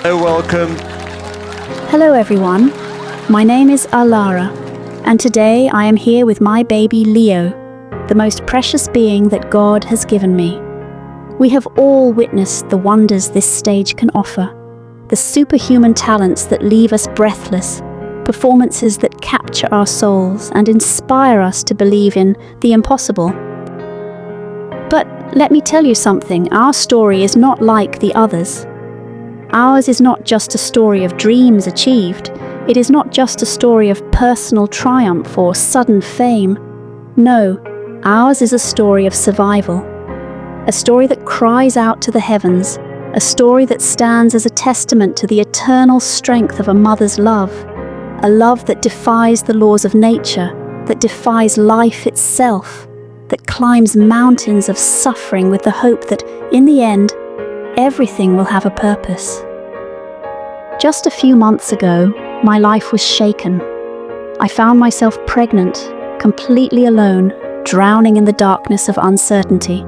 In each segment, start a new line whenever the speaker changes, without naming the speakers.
Welcome.
Hello everyone, my name is Alara, and today I am here with my baby Leo, the most precious being that God has given me. We have all witnessed the wonders this stage can offer, the superhuman talents that leave us breathless, performances that capture our souls and inspire us to believe in the impossible. But let me tell you something, our story is not like the others. Ours is not just a story of dreams achieved. It is not just a story of personal triumph or sudden fame. No, ours is a story of survival. A story that cries out to the heavens. A story that stands as a testament to the eternal strength of a mother's love. A love that defies the laws of nature, that defies life itself, that climbs mountains of suffering with the hope that, in the end, everything will have a purpose. Just a few months ago, my life was shaken. I found myself pregnant, completely alone, drowning in the darkness of uncertainty.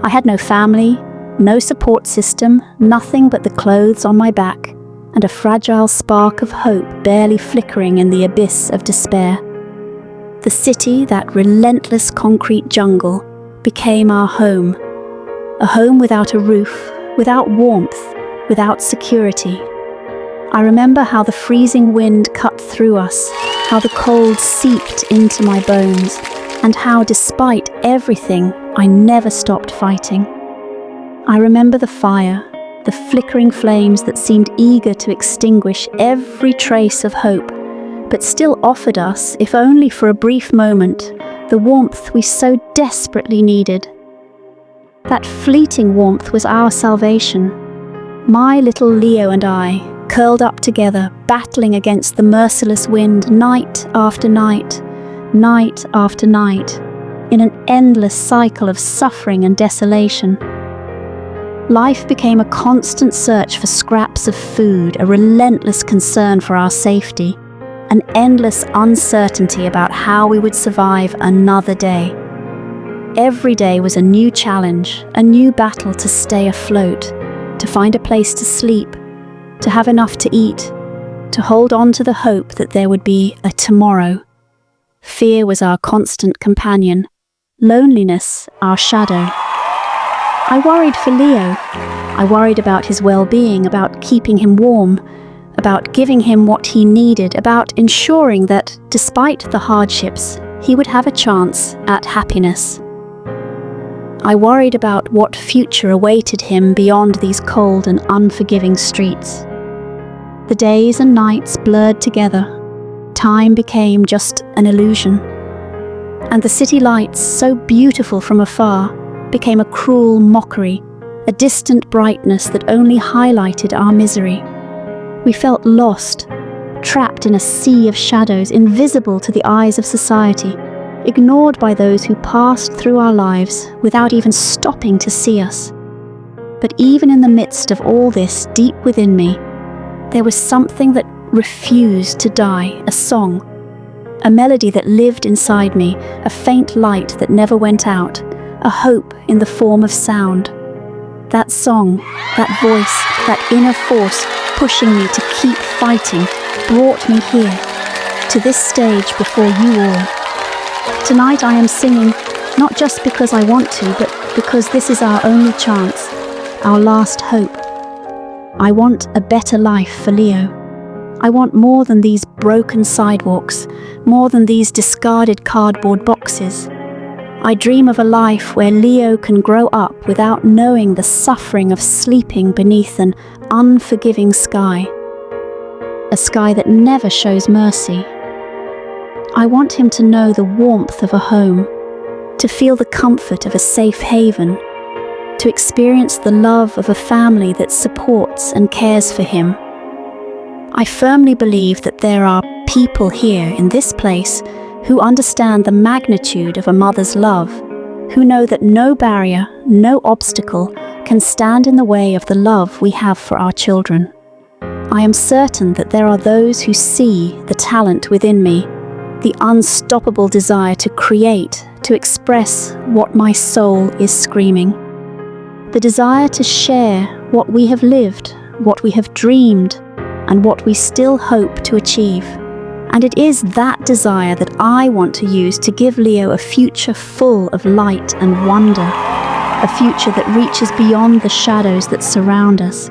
I had no family, no support system, nothing but the clothes on my back, and a fragile spark of hope barely flickering in the abyss of despair. The city, that relentless concrete jungle, became our home. A home without a roof, without warmth, without security. I remember how the freezing wind cut through us, how the cold seeped into my bones, and how, despite everything, I never stopped fighting. I remember the fire, the flickering flames that seemed eager to extinguish every trace of hope, but still offered us, if only for a brief moment, the warmth we so desperately needed. That fleeting warmth was our salvation. My little Leo and I, curled up together, battling against the merciless wind night after night, night after night, in an endless cycle of suffering and desolation. Life became a constant search for scraps of food, a relentless concern for our safety, an endless uncertainty about how we would survive another day. Every day was a new challenge, a new battle to stay afloat, to find a place to sleep, to have enough to eat, to hold on to the hope that there would be a tomorrow. Fear was our constant companion, loneliness our shadow. I worried for Leo. I worried about his well-being, about keeping him warm, about giving him what he needed, about ensuring that, despite the hardships, he would have a chance at happiness. I worried about what future awaited him beyond these cold and unforgiving streets. The days and nights blurred together. Time became just an illusion. And the city lights, so beautiful from afar, became a cruel mockery, a distant brightness that only highlighted our misery. We felt lost, trapped in a sea of shadows, invisible to the eyes of society, ignored by those who passed through our lives without even stopping to see us. But even in the midst of all this, deep within me, there was something that refused to die, a song, a melody that lived inside me, a faint light that never went out, a hope in the form of sound. That song, that voice, that inner force pushing me to keep fighting, brought me here, to this stage before you all. Tonight I am singing, not just because I want to, but because this is our only chance, our last hope. I want a better life for Leo. I want more than these broken sidewalks, more than these discarded cardboard boxes. I dream of a life where Leo can grow up without knowing the suffering of sleeping beneath an unforgiving sky. A sky that never shows mercy. I want him to know the warmth of a home, to feel the comfort of a safe haven, to experience the love of a family that supports and cares for him. I firmly believe that there are people here in this place who understand the magnitude of a mother's love, who know that no barrier, no obstacle can stand in the way of the love we have for our children. I am certain that there are those who see the talent within me, the unstoppable desire to create, to express what my soul is screaming. The desire to share what we have lived, what we have dreamed, and what we still hope to achieve. And it is that desire that I want to use to give Leo a future full of light and wonder, a future that reaches beyond the shadows that surround us.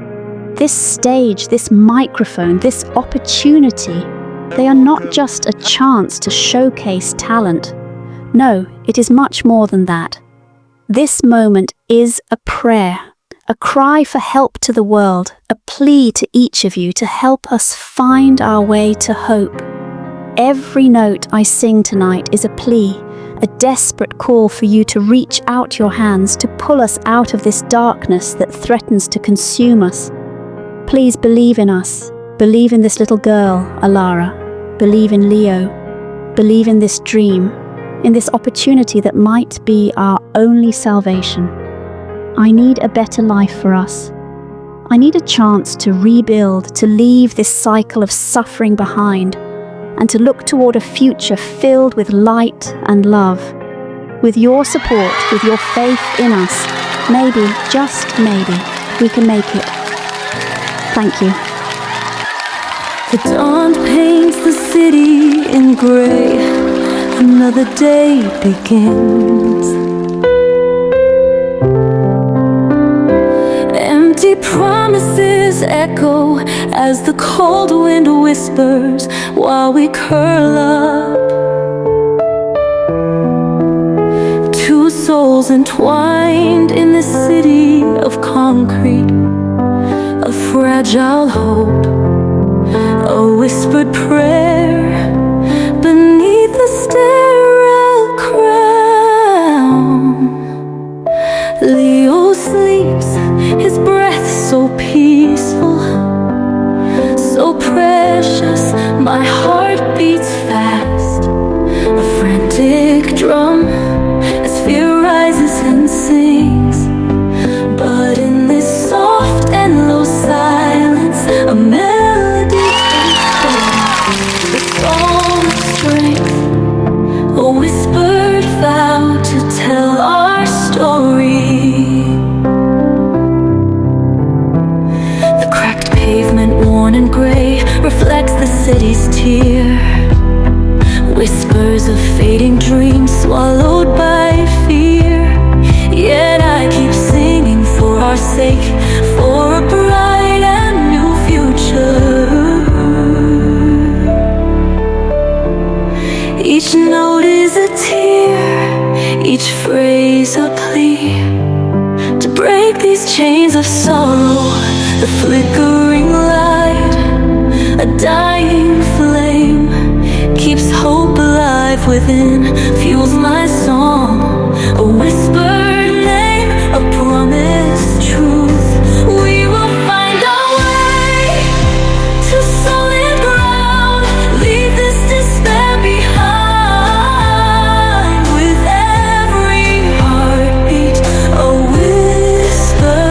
This stage, this microphone, this opportunity, they are not just a chance to showcase talent. No, it is much more than that. This moment is a prayer, a cry for help to the world, a plea to each of you to help us find our way to hope. Every note I sing tonight is a plea, a desperate call for you to reach out your hands to pull us out of this darkness that threatens to consume us. Please believe in us. Believe in this little girl, Alara. Believe in Leo. Believe in this dream, in this opportunity that might be our only salvation. I need a better life for us. I need a chance to rebuild, to leave this cycle of suffering behind, and to look toward a future filled with light and love. With your support, with your faith in us, maybe, just maybe, we can make it. Thank you.
The dawn paints the city in gray. Another day begins. Empty promises echo as the cold wind whispers while we curl up. Two souls entwined in this city of concrete, a fragile hope, a whispered prayer beneath the sterile crown. Leo sleeps, his breath so peaceful, so precious, my heart beats fast, a frantic drum as fear rises and sings. But in this soft and low silence, a melody takes the song of strength, a whispered vow to tell our story. The cracked pavement, worn and gray, reflects the city's tear. Whispers of fading dreams swallowed by fear. Yet I keep singing for our sake, for a bright and new future. Each note is a tear, each phrase a plea, to break these chains of sorrow. The flickering light, a dying flame, keeps hope alive within, fuels my song, a whispered name, a promised truth. We will find our way to solid ground, leave this despair behind. With every heartbeat, a whispered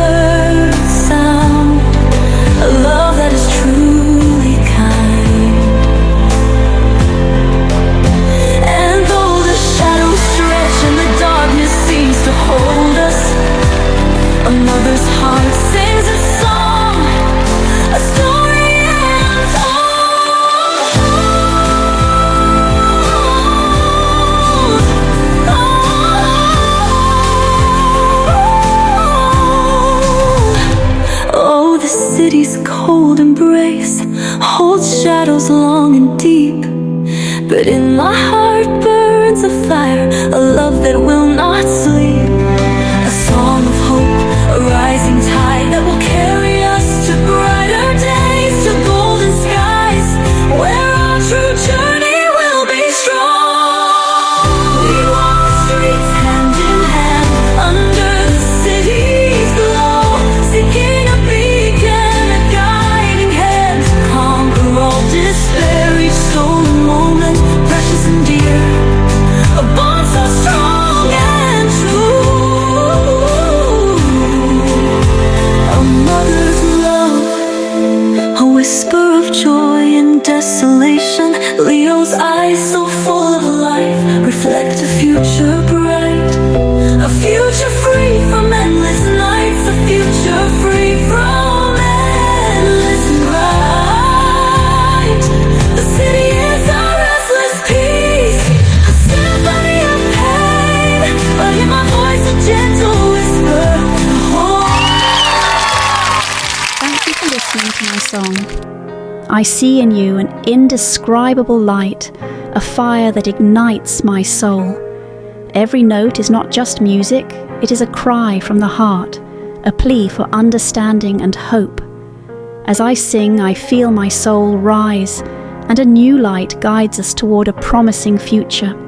sound, a love that is truly kind. And though the shadows stretch and the darkness seems to hold us, a mother's heart sings a song, a story untold. Oh, the city's cold embrace holds shadows long and deep, but in my heart burns a fire, a love that will not sleep. A song of hope, a rising tide that will carry us to brighter days, to golden skies, where our true journey will be strong. We walk the streets hand in hand, under the city's glow, seeking a beacon, a guiding hand to conquer all despair. Each stolen moment, precious and dear, a bond so strong and true.
I see in you an indescribable light, a fire that ignites my soul. Every note is not just music, it is a cry from the heart, a plea for understanding and hope. As I sing, I feel my soul rise, and a new light guides us toward a promising future.